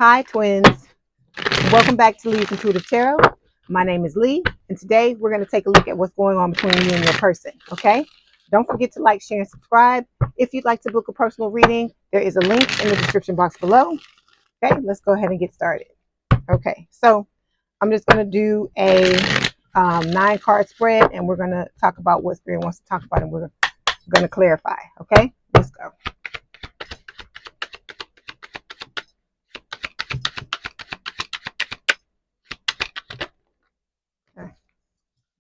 Hi, twins. Welcome back to Leigh's Intuitive Tarot. My name is Leigh, and today we're going to take a look at what's going on between you and your person, okay? Don't forget to like, share, and subscribe. If you'd like to book a personal reading, there is a link in the description box below. Okay, let's go ahead and get started. Okay, so I'm just going to do a 9-card spread, and we're going to talk about what Spirit wants to talk about, and we're going to clarify, okay? Let's go.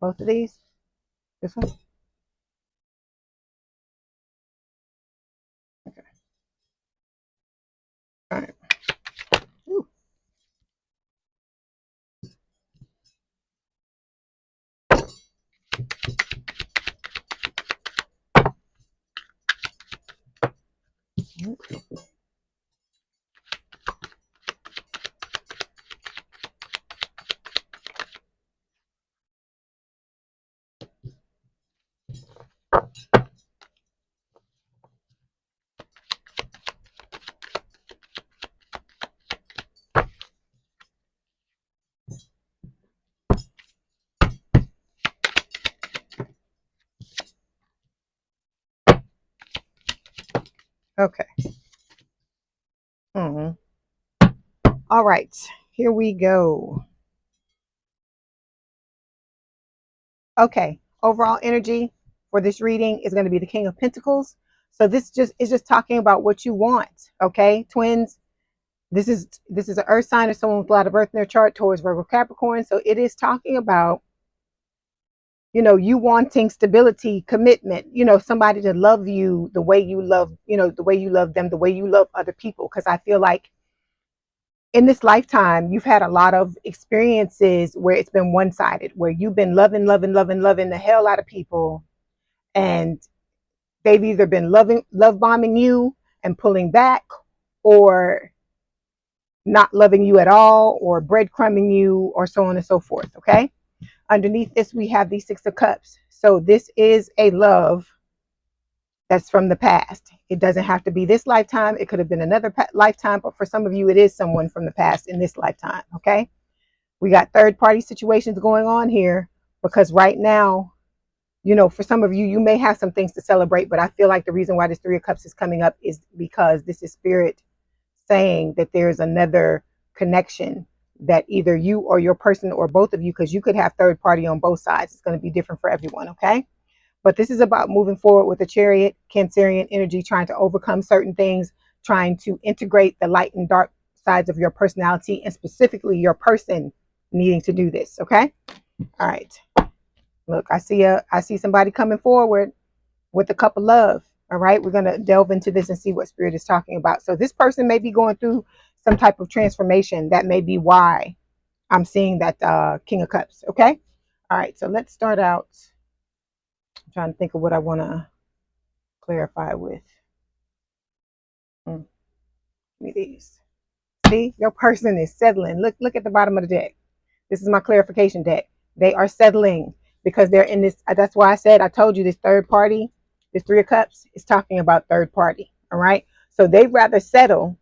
Both of these. This one. Okay. All right. Ooh. Okay. All right, here we go. Okay, overall energy for this reading is going to be the King of Pentacles. So this is just talking about what you want. Okay, twins. This is an Earth sign or someone with a lot of Earth in their chart, Taurus, Virgo, Capricorn. So it is talking about, you wanting stability, commitment. Somebody to love you the way you love, the way you love them, the way you love other people. Because I feel like in this lifetime, you've had a lot of experiences where it's been one-sided, where you've been loving the hell out of people, and they've either been love bombing you and pulling back, or not loving you at all, or breadcrumbing you, or so on and so forth. Okay. Underneath this, we have the Six of Cups. So this is a love that's from the past. It doesn't have to be this lifetime. It could have been another lifetime, but for some of you, it is someone from the past in this lifetime. Okay. We got third party situations going on here, because right now, for some of you, you may have some things to celebrate, but I feel like the reason why this Three of Cups is coming up is because this is Spirit saying that there's another connection that either you or your person, or both of you, because you could have third party on both sides. It's going to be different for everyone. Okay. But this is about moving forward with the Chariot, Cancerian energy, trying to overcome certain things, trying to integrate the light and dark sides of your personality, and specifically your person needing to do this. Okay. All right. Look, I see somebody coming forward with a cup of love. All right. We're going to delve into this and see what Spirit is talking about. So this person may be going through some type of transformation. That may be why I'm seeing that King of Cups. Okay. All right. So let's start out. I'm trying to think of what I want to clarify with. Give me these. See, your person is settling. Look at the bottom of the deck. This is my clarification deck. They are settling because they're in this. That's why I told you this third party, this Three of Cups is talking about third party. All right. So they'd rather settle,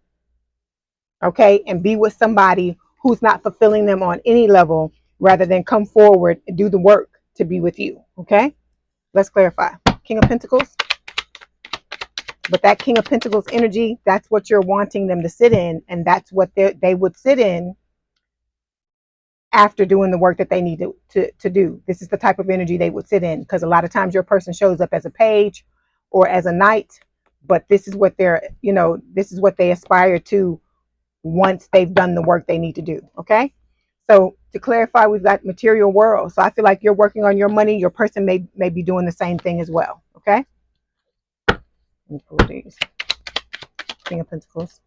okay, and be with somebody who's not fulfilling them on any level, rather than come forward and do the work to be with you. Okay. Let's clarify. King of Pentacles. But that King of Pentacles energy, that's what you're wanting them to sit in. And that's what they would sit in after doing the work that they need to do. This is the type of energy they would sit in, because a lot of times your person shows up as a page or as a knight, but this is what this is what they aspire to once they've done the work they need to do. Okay. So to clarify, we've got material world. So I feel like you're working on your money. Your person may be doing the same thing as well. Okay. Let me pull these. King of Pentacles.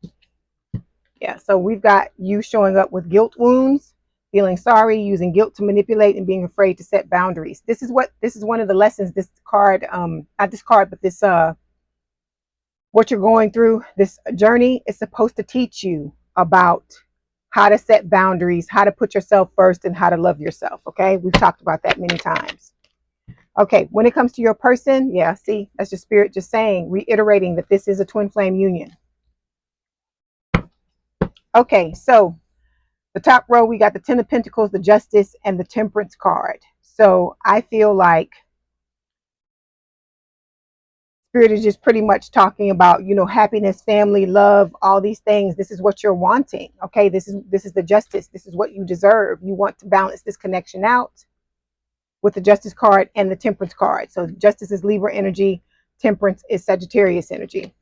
Yeah. So we've got you showing up with guilt wounds, feeling sorry, using guilt to manipulate, and being afraid to set boundaries. This is one of the lessons this card, not this card, but this, what you're going through, this journey is supposed to teach you about how to set boundaries, how to put yourself first, and how to love yourself. Okay. We've talked about that many times. Okay. When it comes to your person, yeah, see, that's your Spirit just saying, reiterating that this is a twin flame union. Okay, so the top row, we got the Ten of Pentacles, the Justice, and the Temperance card. So I feel like Spirit is just pretty much talking about, you know, happiness, family, love, all these things. This is what you're wanting. Okay, this is the Justice. This is what you deserve. You want to balance this connection out with the Justice card and the Temperance card. So Justice is Libra energy, Temperance is Sagittarius energy.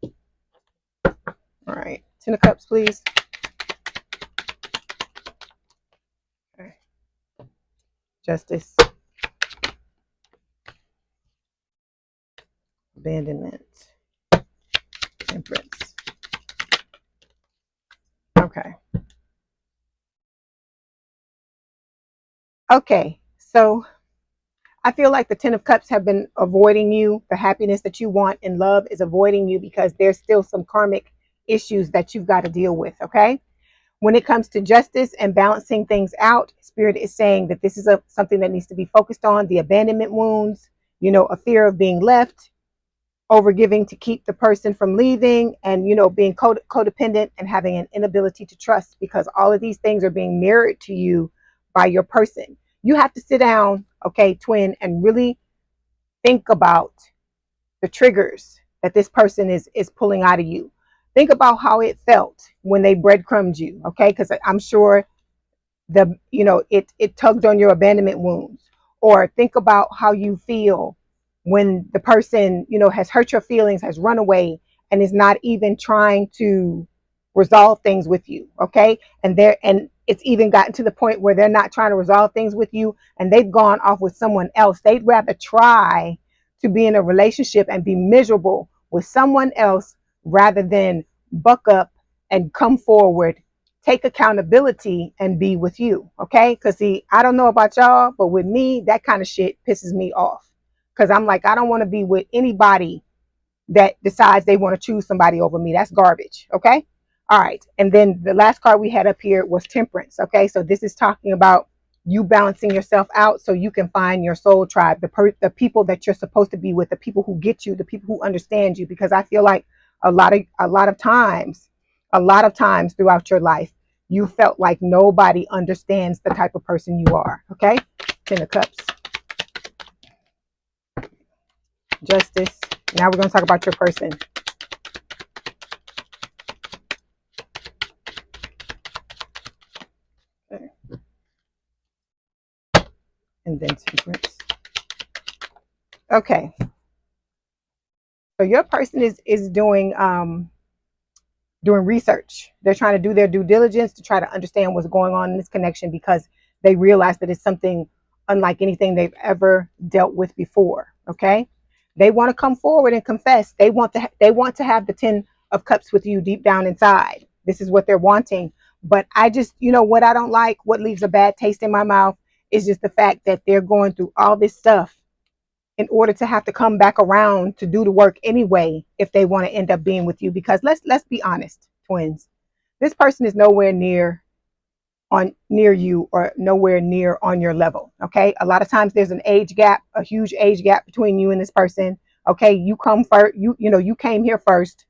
All right, Ten of Cups, please. Okay. Justice, abandonment, Temperance. Okay. Okay, so I feel like the Ten of Cups have been avoiding you. The happiness that you want in love is avoiding you because there's still some karmic issues that you've got to deal with, okay? When it comes to justice and balancing things out, Spirit is saying that this is something that needs to be focused on, the abandonment wounds, you know, a fear of being left, overgiving to keep the person from leaving, and, you know, being codependent and having an inability to trust, because all of these things are being mirrored to you by your person. You have to sit down, okay, twin, and really think about the triggers that this person is pulling out of you. Think about how it felt when they breadcrumbed you, okay? Because I'm sure it tugged on your abandonment wounds. Or think about how you feel when the person, you know, has hurt your feelings, has run away, and is not even trying to resolve things with you, okay? And it's even gotten to the point where they're not trying to resolve things with you, and they've gone off with someone else. They'd rather try to be in a relationship and be miserable with someone else rather than buck up and come forward, take accountability, and be with you, okay? Because see, I don't know about y'all, but with me, that kind of shit pisses me off, because I'm like, I don't want to be with anybody that decides they want to choose somebody over me. That's garbage, okay? All right, and then the last card we had up here was Temperance, okay? So this is talking about you balancing yourself out so you can find your soul tribe, the people that you're supposed to be with, the people who get you, the people who understand you, because I feel like a lot of times throughout your life, you felt like nobody understands the type of person you are, okay? Ten of Cups, Justice. Now we're going to talk about your person. Okay. And then Temperance. Okay. So your person is doing research. They're trying to do their due diligence to try to understand what's going on in this connection, because they realize that it's something unlike anything they've ever dealt with before. Okay, they want to come forward and confess. They want to have the Ten of Cups with you deep down inside. This is what they're wanting. But I just, you know, what I don't like, what leaves a bad taste in my mouth, is just the fact that they're going through all this stuff in order to have to come back around to do the work anyway if they want to end up being with you. Because let's be honest, twins, this person is nowhere near you, or nowhere near on your level. Okay, a lot of times there's an age gap, a huge age gap between you and this person. Okay, you come first, you came here first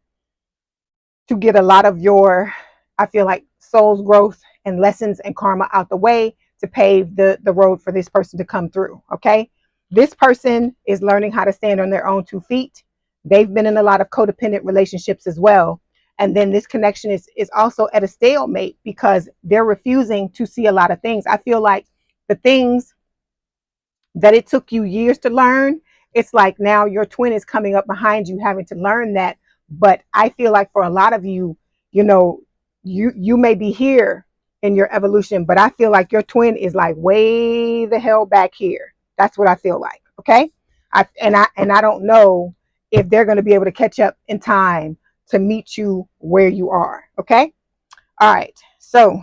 to get a lot of your, I feel like, soul's growth and lessons and karma out the way to pave the road for this person to come through. Okay, this person is learning how to stand on their own 2 feet. They've been in a lot of codependent relationships as well, and then this connection is also at a stalemate because they're refusing to see a lot of things. I feel like the things that it took you years to learn, it's like now your twin is coming up behind you having to learn that. But I feel like for a lot of you, you know, you may be here in your evolution, but I feel like your twin is like way the hell back here. That's what I feel like. Okay, I don't know if they're going to be able to catch up in time to meet you where you are. Okay, all right, so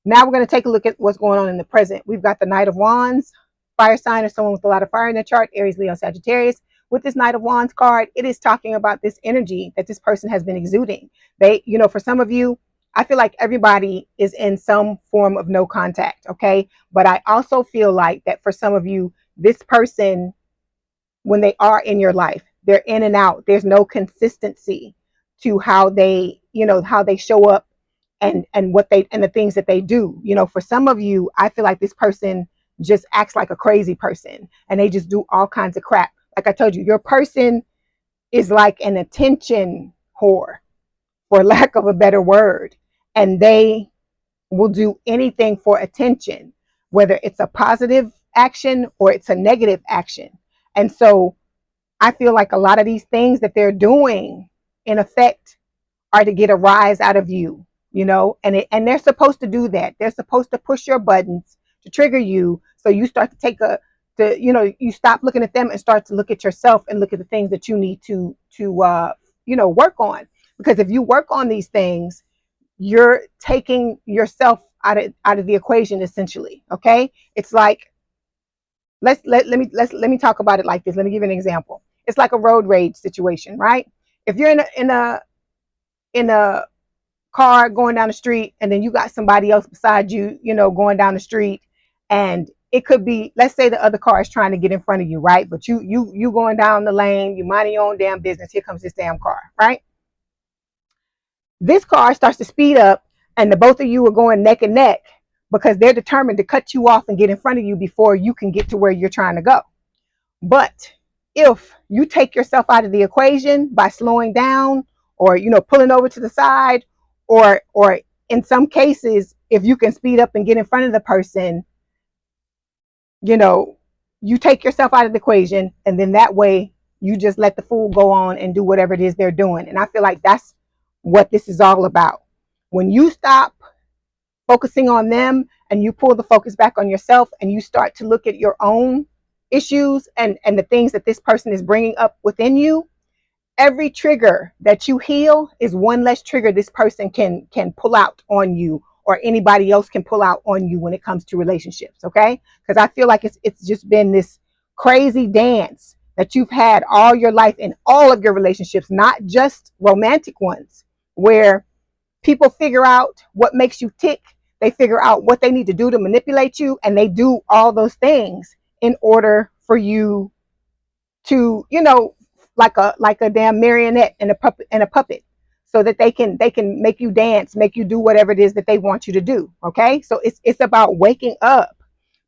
now we're going to take a look at what's going on in the present. We've got the Knight of Wands, fire sign, or someone with a lot of fire in their chart, Aries, Leo, Sagittarius. With this Knight of Wands card, it is talking about this energy that this person has been exuding. They, you know, for some of you, I feel like everybody is in some form of no contact, okay? But I also feel like that for some of you, this person, when they are in your life, they're in and out. There's no consistency to how they, you know, how they show up and what they and the things that they do. You know, for some of you, I feel like this person just acts like a crazy person and they just do all kinds of crap. Like I told you, your person is like an attention whore, for lack of a better word, and they will do anything for attention, whether it's a positive action or it's a negative action. And so I feel like a lot of these things that they're doing, in effect, are to get a rise out of you, you know, and they're supposed to do that. They're supposed to push your buttons to trigger you, so you start to you stop looking at them and start to look at yourself and look at the things that you need to work on. Because if you work on these things, you're taking yourself out of the equation, essentially. Okay, it's like, let me talk about it like this. Let me give you an example. It's like a road rage situation, right? If you're in a car going down the street, and then you got somebody else beside you, going down the street, and it could be, let's say the other car is trying to get in front of you, right? But you going down the lane, you minding your own damn business. Here comes this damn car, right? This car starts to speed up, and the both of you are going neck and neck because they're determined to cut you off and get in front of you before you can get to where you're trying to go. But if you take yourself out of the equation by slowing down, or pulling over to the side, or in some cases, if you can speed up and get in front of the person, you take yourself out of the equation, and then that way you just let the fool go on and do whatever it is they're doing. And I feel like that's what this is all about. When you stop focusing on them and you pull the focus back on yourself, and you start to look at your own issues and the things that this person is bringing up within you, every trigger that you heal is one less trigger this person can pull out on you, or anybody else can pull out on you when it comes to relationships. Okay, because I feel like it's just been this crazy dance that you've had all your life in all of your relationships, not just romantic ones, where people figure out what makes you tick. They figure out what they need to do to manipulate you, and they do all those things in order for you to, like a damn marionette and a puppet, so that they can make you dance, make you do whatever it is that they want you to do. Okay, so it's about waking up,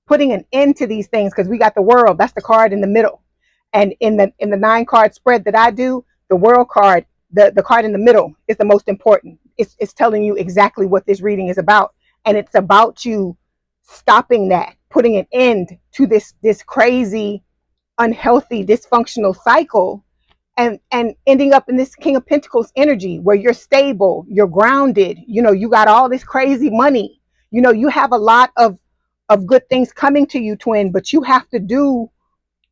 putting an end to these things, because we got the world. That's the card in the middle, and in the 9-card spread that I do, the world card, the card in the middle, is the most important. It's telling you exactly what this reading is about, and it's about you stopping that, putting an end to this crazy, unhealthy, dysfunctional cycle, and ending up in this King of Pentacles energy, where you're stable, you're grounded, you got all this crazy money, you have a lot of good things coming to you, twin, but you have to do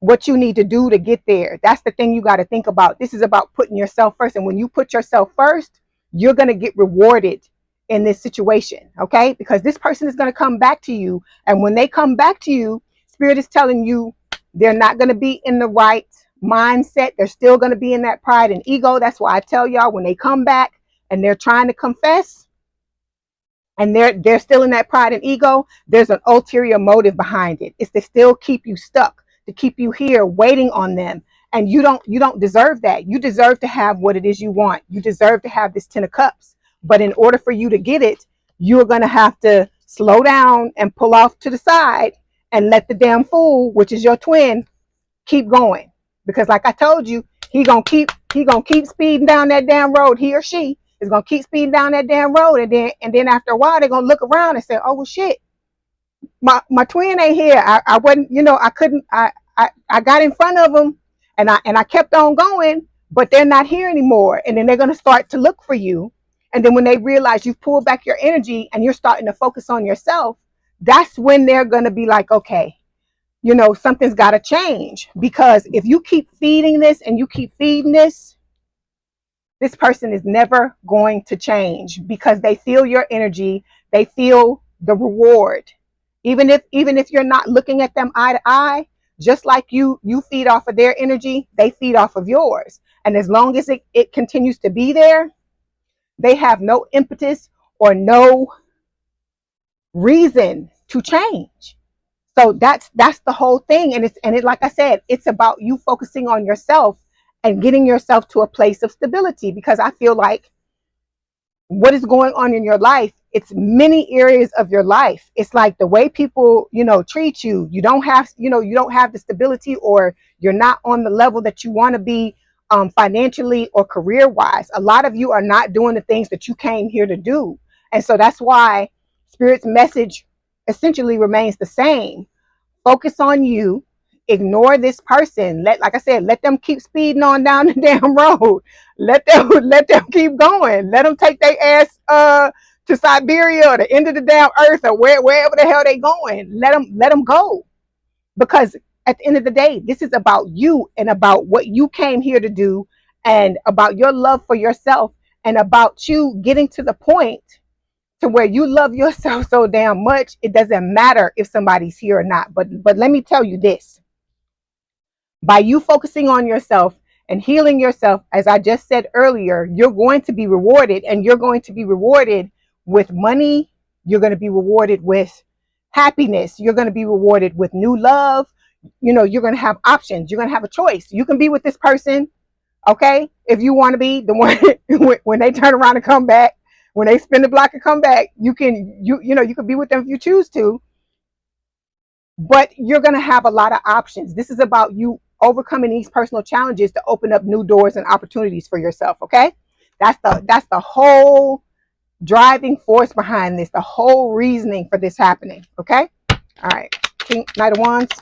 what you need to do to get there. That's the thing you got to think about. This is about putting yourself first, and when you put yourself first, you're going to get rewarded in this situation. Okay, because this person is going to come back to you, and when they come back to you, Spirit is telling you they're not going to be in the right mindset. They're still going to be in that pride and ego. That's why I tell y'all, when they come back and they're trying to confess, and they're still in that pride and ego, there's an ulterior motive behind it. It's to still keep you stuck, to keep you here waiting on them. And you don't deserve that. You deserve to have what it is you want. You deserve to have this 10 of cups. But in order for you to get it, you're going to have to slow down and pull off to the side and let the damn fool, which is your twin, keep going. Because like I told you, he gonna keep speeding down that damn road. He or she is gonna keep speeding down that damn road, and then after a while they're gonna look around and say, oh well, shit, my twin ain't here. I wasn't, I couldn't, I got in front of them, and I kept on going, but they're not here anymore. And then they're gonna start to look for you, and then when they realize you've pulled back your energy and you're starting to focus on yourself, that's when they're gonna be like, okay, something's got to change. Because if you keep feeding this and you keep feeding this person is never going to change, because they feel your energy. They feel the reward. Even if you're not looking at them eye to eye, just like you feed off of their energy, they feed off of yours. And as long as it continues to be there, they have no impetus or no reason to change. So that's the whole thing. And it like I said, it's about you focusing on yourself and getting yourself to a place of stability. Because I feel like what is going on in your life, it's many areas of your life. It's like the way people, treat you. You don't have, you don't have the stability, or you're not on the level that you want to be, financially or career wise. A lot of you are not doing the things that you came here to do. And so that's why Spirit's message essentially remains the same. Focus on you. Ignore this person. Like I said, let them keep speeding on down the damn road. Let them keep going. Let them take their ass to Siberia or the end of the damn earth, or wherever the hell they going. Let them go. Because at the end of the day, this is about you, and about what you came here to do, and about your love for yourself, and about you getting to the point to where you love yourself so damn much, it doesn't matter if somebody's here or not. But let me tell you this: by you focusing on yourself and healing yourself, as I just said earlier, you're going to be rewarded, and you're going to be rewarded with money. You're going to be rewarded with happiness. You're going to be rewarded with new love. You're going to have options. You're going to have a choice. You can be with this person, okay, if you want to be the one when they turn around and come back, when they spin the block and come back, you can be with them if you choose to. But you're going to have a lot of options. This is about you overcoming these personal challenges to open up new doors and opportunities for yourself. Okay, that's the whole driving force behind this, the whole reasoning for this happening. Okay, all right. King, Knight of Wands.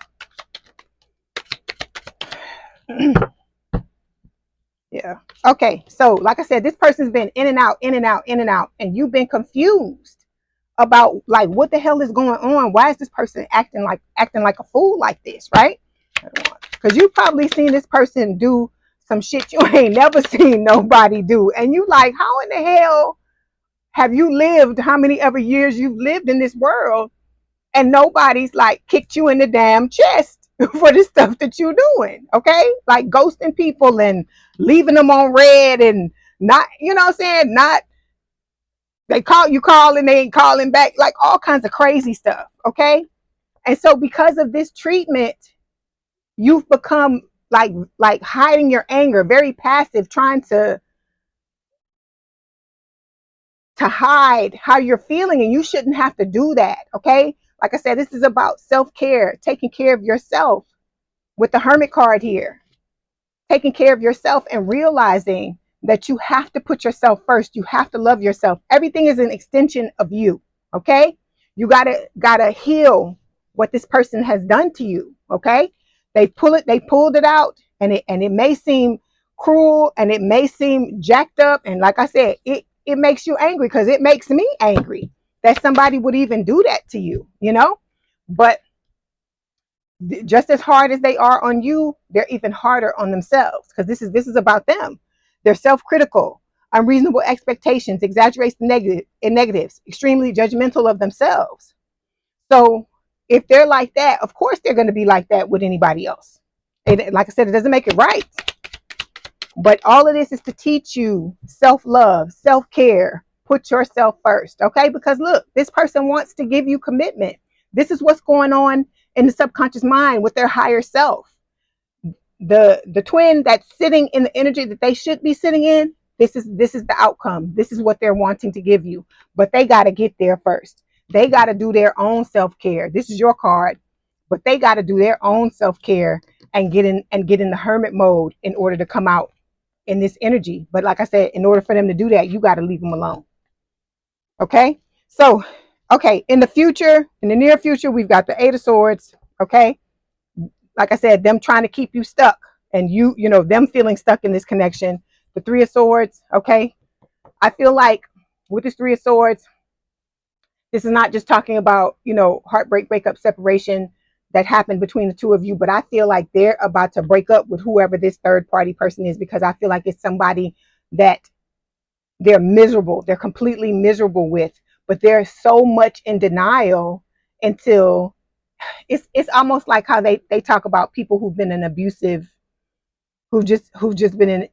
Yeah. Okay. So, like I said, this person's been in and out, in and out, in and out, and you've been confused about like what the hell is going on. Why is this person acting like a fool like this, right? Because you probably seen this person do some shit you ain't never seen nobody do, and you like, how in the hell have you lived? How many ever years you've lived in this world, and nobody's like kicked you in the damn chest for the stuff that you're doing, okay? Like ghosting people and leaving them on red, and not, what I'm saying? Not, they call and they ain't calling back, like all kinds of crazy stuff, okay? And so because of this treatment, you've become like hiding your anger, very passive, trying to hide how you're feeling, and you shouldn't have to do that, okay? Like I said, this is about self-care, taking care of yourself with the Hermit card here. Taking care of yourself and realizing that you have to put yourself first. You have to love yourself. Everything is an extension of you, okay? You gotta heal what this person has done to you, okay? They pulled it out, and it may seem cruel, and it may seem jacked up, and like I said, it makes you angry, because it makes me angry that somebody would even do that to you, but just as hard as they are on you, they're even harder on themselves, because this is about them. They're self-critical, unreasonable expectations, exaggerates the negatives, extremely judgmental of themselves. So if they're like that, of course they're going to be like that with anybody else. Like I said, it doesn't make it right. But all of this is to teach you self-love, self-care. Put yourself first, okay? Because look, this person wants to give you commitment. This is what's going on in the subconscious mind with their higher self. The twin that's sitting in the energy that they should be sitting in, this is the outcome. This is what they're wanting to give you. But they got to get there first. They got to do their own self-care. This is your card, but they got to do their own self-care and get in the hermit mode in order to come out in this energy. But like I said, in order for them to do that, you got to leave them alone. Okay? So, okay, in the near future, we've got the Eight of Swords, okay? Like I said, them trying to keep you stuck, and them feeling stuck in this connection. The Three of Swords, okay? I feel like with this Three of Swords, this is not just talking about, heartbreak, breakup, separation that happened between the two of you, but I feel like they're about to break up with whoever this third party person is, because I feel like it's somebody that they're miserable. They're completely miserable with, but they're so much in denial until it's almost like how they talk about people who've been in abusive, who've just been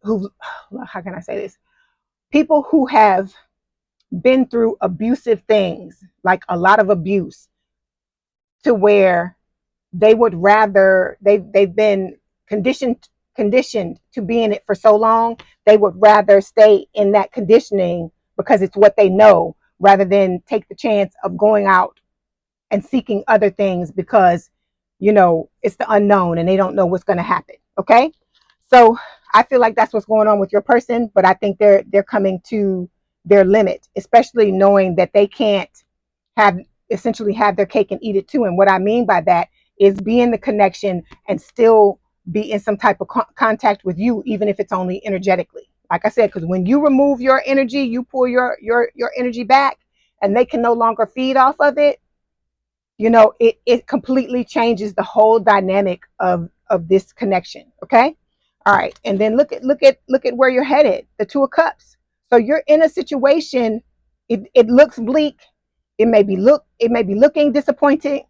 how can I say this? People who have been through abusive things, like a lot of abuse, to where they would rather they've been conditioned conditioned to be in it for so long, they would rather stay in that conditioning because it's what they know, rather than take the chance of going out and seeking other things because, it's the unknown and they don't know what's going to happen. Okay. So I feel like that's what's going on with your person, but I think they're coming to their limit, especially knowing that they can't have essentially have their cake and eat it too. And what I mean by that is be in the connection and still be in some type of contact with you, even if it's only energetically. Like I said, because when you remove your energy, you pull your energy back, and they can no longer feed off of it. It completely changes the whole dynamic of this connection. Okay. All right. And then look at where you're headed, the Two of Cups. So you're in a situation, it looks bleak. It may be looking disappointing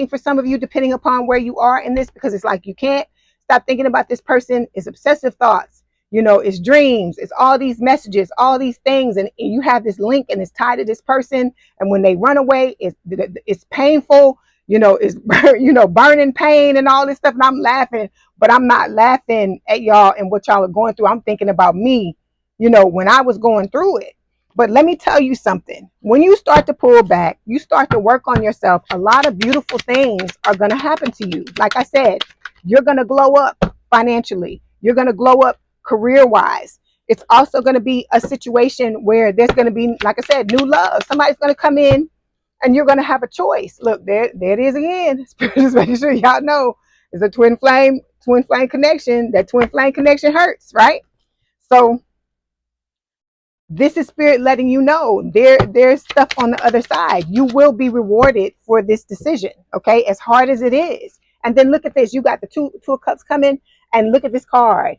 for some of you, depending upon where you are in this, because it's like you can't stop thinking about this person. It's obsessive thoughts, it's dreams, it's all these messages, all these things, and you have this link and it's tied to this person. And when they run away, it's painful, it's burning pain and all this stuff. And I'm laughing, but I'm not laughing at y'all and what y'all are going through. I'm thinking about me, when I was going through it. But let me tell you something. When you start to pull back, you start to work on yourself, a lot of beautiful things are going to happen to you. Like I said, you're going to glow up financially. You're going to glow up career-wise. It's also going to be a situation where there's going to be, like I said, new love. Somebody's going to come in and you're going to have a choice. Look, there it is again. Just making sure y'all know it's a twin flame connection. That twin flame connection hurts, right? So this is spirit letting you know there's stuff on the other side. You will be rewarded for this decision, okay? As hard as it is. And then look at this. You got the two of cups coming, and look at this card.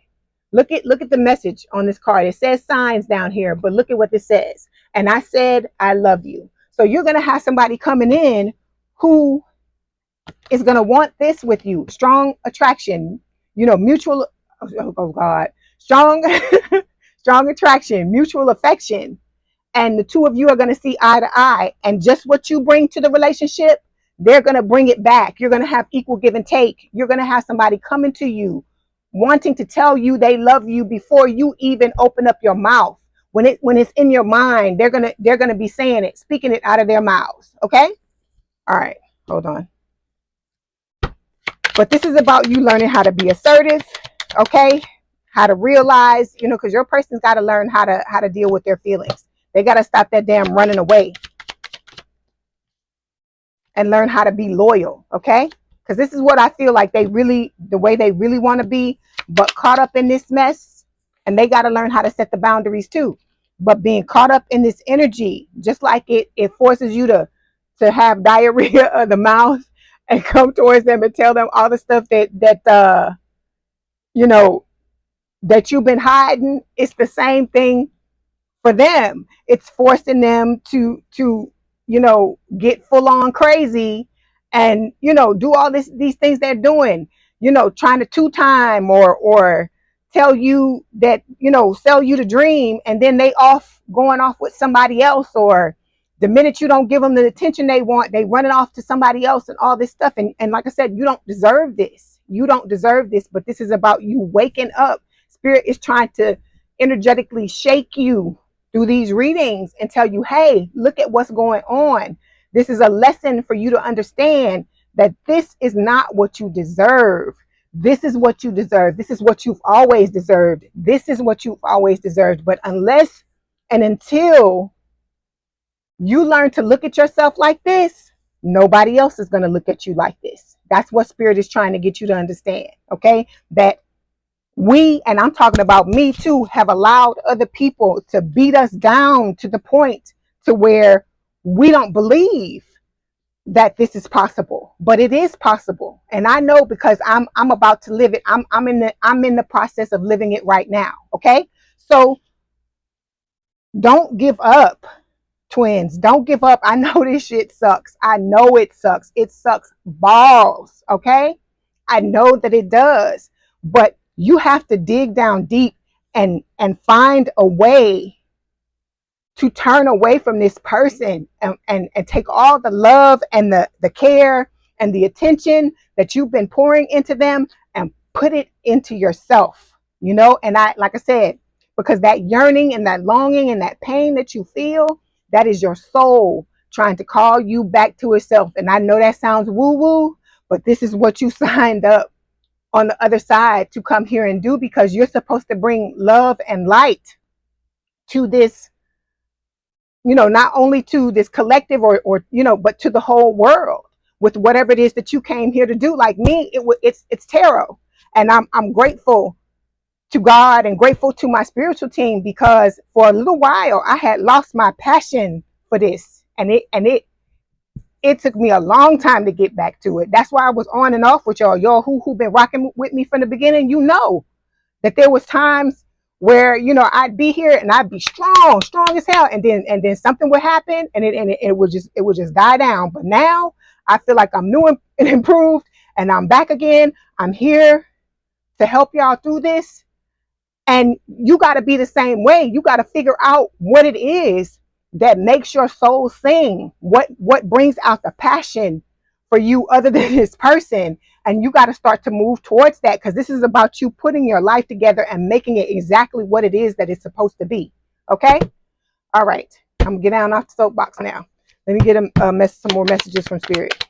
Look at the message on this card. It says signs down here, but look at what this says. And I said, I love you. So you're going to have somebody coming in who is going to want this with you. Strong attraction, mutual, oh God, strong strong attraction, mutual affection, and the two of you are going to see eye to eye. And just what you bring to the relationship, they're going to bring it back. You're going to have equal give and take. You're going to have somebody coming to you wanting to tell you they love you before you even open up your mouth. When it's in your mind, they're going to be saying it, speaking it out of their mouths. Okay? All right. Hold on. But this is about you learning how to be assertive, okay? How to realize, because your person's got to learn how to deal with their feelings. They got to stop that damn running away and learn how to be loyal, okay? Because this is what I feel like the way they really want to be, but caught up in this mess, and they got to learn how to set the boundaries too. But being caught up in this energy, just like it forces you to have diarrhea of the mouth and come towards them and tell them all the stuff that you've been hiding. It's the same thing for them. It's forcing them to get full on crazy and do all these things they're doing, trying to two-time or tell you that, sell you the dream, and then they going off with somebody else, or the minute you don't give them the attention they want, they run it off to somebody else and all this stuff. And like I said, you don't deserve this. You don't deserve this, but this is about you waking up. Spirit is trying to energetically shake you through these readings and tell you, hey, look at what's going on. This is a lesson for you to understand that this is not what you deserve. This is what you deserve. This is what you've always deserved. This is what you've always deserved. But unless and until you learn to look at yourself like this, nobody else is going to look at you like this. That's what Spirit is trying to get you to understand, okay? That we, and I'm talking about me too, have allowed other people to beat us down to the point to where we don't believe that this is possible, but it is possible. And I know because I'm about to live it. I'm in the process of living it right now. Okay. So don't give up, twins. Don't give up. I know this shit sucks. I know it sucks. It sucks balls. Okay. I know that it does, but you have to dig down deep and find a way to turn away from this person and take all the love and the care and the attention that you've been pouring into them and put it into yourself, you know. And like I said, because that yearning and that longing and that pain that you feel, that is your soul trying to call you back to itself. And I know that sounds woo woo, but this is what you signed up on the other side to come here and do, because you're supposed to bring love and light to this, you know, not only to this collective or you know, but to the whole world with whatever it is that you came here to do. Like me, it's tarot, and I'm grateful to God and grateful to my spiritual team, because for a little while I had lost my passion for this, and it took me a long time to get back to it. That's why I was on and off with y'all who been rocking with me from the beginning. You know that there was times where, you know, I'd be here and I'd be strong as hell, and then something would happen, and it would just die down. But now I feel like I'm new and improved, and I'm back again. I'm here to help y'all through this, and you got to be the same way. You got to figure out what it is that makes your soul sing, what brings out the passion for you other than this person. And you got to start to move towards that, because this is about you putting your life together and making it exactly what it is that it's supposed to be. Okay. All right, I'm gonna get down off the soapbox now. Let me get some more messages from Spirit.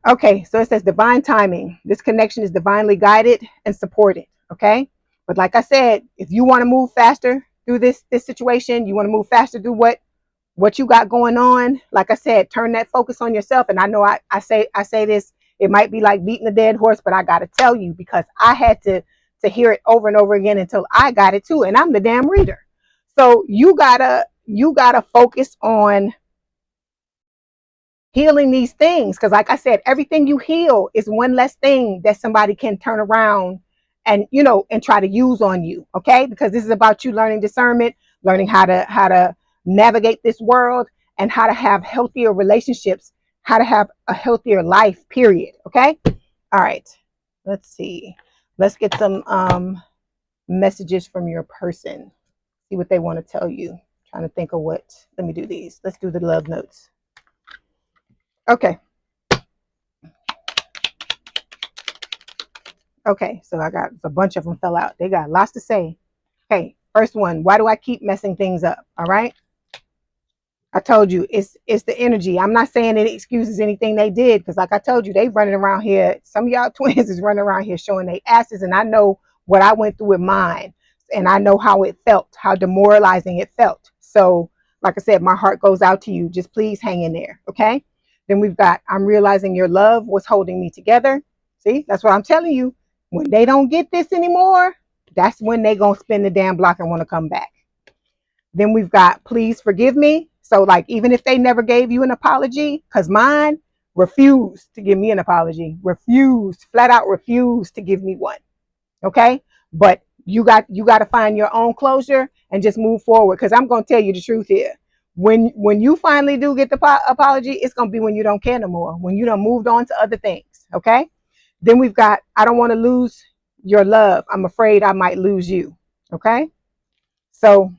Okay, so it says divine timing. This connection is divinely guided and supported. Okay, but like I said, if you want to move faster through this situation, you want to move faster through what you got going on, like I said, turn that focus on yourself. And I know I say this, it might be like beating a dead horse, but I got to tell you, because I had to hear it over and over again until I got it too. And I'm the damn reader. So you gotta focus on healing these things, because like I said, everything you heal is one less thing that somebody can turn around and, you know, and try to use on you. Okay, because this is about you learning discernment, learning how to navigate this world, and how to have healthier relationships, how to have a healthier life, period. Okay. All right, let's see, let's get some messages from your person, see what they want to tell you. Trying to think of what, let me do these. Let's do the love notes. Okay. Okay, so I got a bunch of them fell out. They got lots to say. Okay, first one, why do I keep messing things up? All right. I told you it's the energy. I'm not saying it excuses anything they did, because like I told you, they running around here. Some of y'all twins is running around here showing their asses, and I know what I went through with mine, and I know how it felt, how demoralizing it felt. So like I said, my heart goes out to you. Just please hang in there. Okay. Then we've got, I'm realizing your love was holding me together. See, that's what I'm telling you. When they don't get this anymore, that's when they gonna spin the damn block and want to come back. Then we've got, please forgive me. So like, even if they never gave you an apology, because mine refused to give me an apology, refused, flat out refused to give me one. Okay. But you got to find your own closure and just move forward. Because I'm going to tell you the truth here. When you finally do get the apology, it's going to be when you don't care no more, when you done moved on to other things. Okay. Then we've got, I don't want to lose your love. I'm afraid I might lose you. Okay. So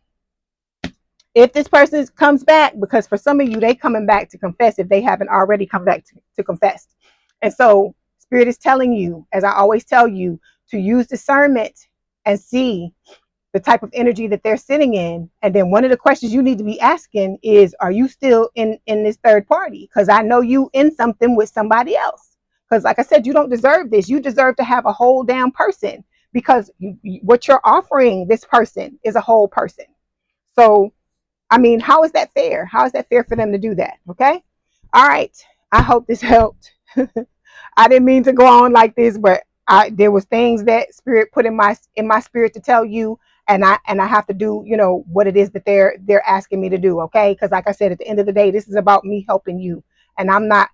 if this person comes back, because for some of you, they coming back to confess if they haven't already come back to confess. And so Spirit is telling you, as I always tell you, to use discernment and see the type of energy that they're sitting in. And then one of the questions you need to be asking is, are you still in this third party? Because I know you in something with somebody else. Because like I said, you don't deserve this. You deserve to have a whole damn person, because what you're offering this person is a whole person. So, I mean, how is that fair? How is that fair for them to do that? Okay. All right. I hope this helped. I didn't mean to go on like this, but there was things that Spirit put in my spirit to tell you, and I have to do, you know, what it is that they're asking me to do. Okay. Because like I said, at the end of the day, this is about me helping you, and I'm not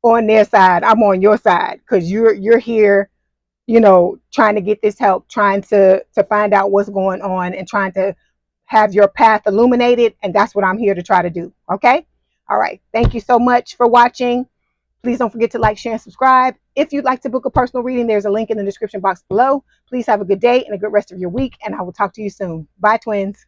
on their side. I'm on your side, because you're here, you know, trying to get this help, trying to find out what's going on, and trying to have your path illuminated. And that's what I'm here to try to do. Okay. All right. Thank you so much for watching. Please don't forget to like, share, and subscribe. If you'd like to book a personal reading, there's a link in the description box below. Please have a good day and a good rest of your week, and I will talk to you soon. Bye, twins.